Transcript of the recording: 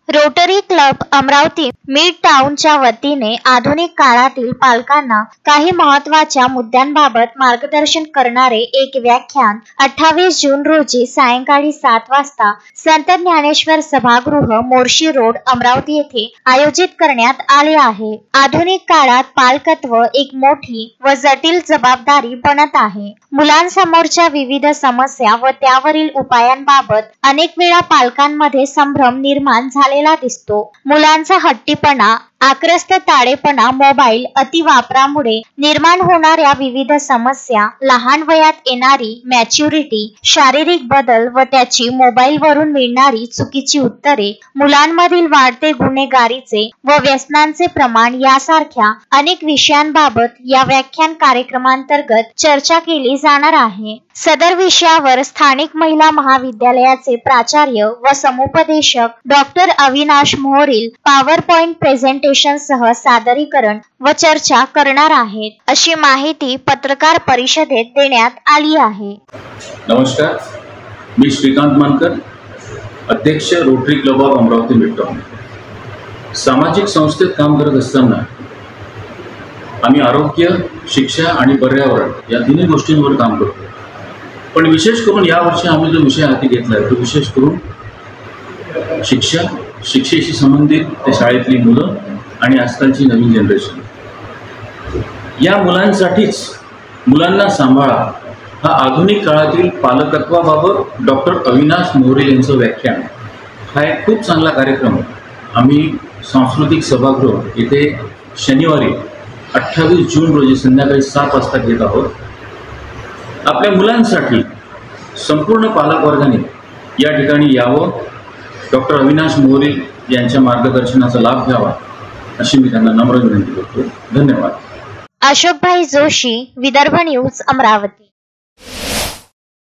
Rotary club Amravati mid टाउनच्या वतीने आधुनिक काळातील पालकांना काही महत्त्वाच्या मुद्द्यांबाबत मार्गदर्शन करणारे एक व्याख्यान 28 जून रोजी सायंकाळी 7 वाजता संत ज्ञानेश्वर सभागृह मोर्शी रोड अमरावती येथे आयोजित करण्यात आले आहे। आधुनिक काळात पालकत्व एक मोठी व जटिल जबाबदारी बनत आहे। मुलांसमोरच्या विविध समस्या व त्यावरील उपायांबाबत अनेक वेळा पालकांमध्ये संभ्रम निर्माण झालेला दिसतो। मुलांचा हट्टीपणा, आक्रस्त ताडेपणा, मोबाईल अतिवापरामुळे निर्माण होणाऱ्या विविध समस्या, लहान वयात येणारी मॅच्युरिटी, शारीरिक बदल व त्याची मोबाईलवरून मिळणारी चुकीची उत्तरे, मुलांमधील वाढते गुन्हेगारीचे व व्यसनांचे प्रमाण यासारख्या अनेक विषयांबाबत या व्याख्यान कार्यक्रमांतर्गत चर्चा केली जाणार आहे। सदर विषयावर स्थानिक महिला महाविद्यालयाचे प्राचार्य व समुपदेशक doctor Avinash Mohril power point presentation सह सादरीकरण व चर्चा करणार आहेत, अशी माहिती पत्रकार परिषदेत देण्यात आली आहे। नमस्कार, मी श्रीकांत मानकर, अध्यक्ष rotary club of Amravati mid town. सामाजिक संस्थेत काम करत असताना आम्ही आरोग्य, शिक्षा आणि पर्यावरण या तिन्ही गोष्टींवर काम करतो। पण विशेष करून यावर्षी आम्ही जो विषय हाती घेतला आहे तो विशेष करून शिक्षा, शिक्षेशी संबंधित ते शाळेतली मुलं आणि आजकालची नवीन जनरेशन। या मुलांसाठीच मुलांना सांभाळा हा आधुनिक काळातील पालकत्वाबाबत डॉक्टर अविनाश मोहरील यांचं व्याख्यान हा एक खूप चांगला कार्यक्रम आम्ही सांस्कृतिक सभागृह येथे शनिवारी 28 जून रोजी संध्याकाळी 7 वाजता घेत आहोत। आपल्या मुलांसाठी संपूर्ण पालकवर्गाने या ठिकाणी यावं, डॉक्टर अविनाश मोहरील यांच्या मार्गदर्शनाचा लाभ घ्यावा अशी मी त्यांना नम्र विनंती करतो। धन्यवाद। अशोकभाई जोशी, विदर्भ न्यूज, अमरावती।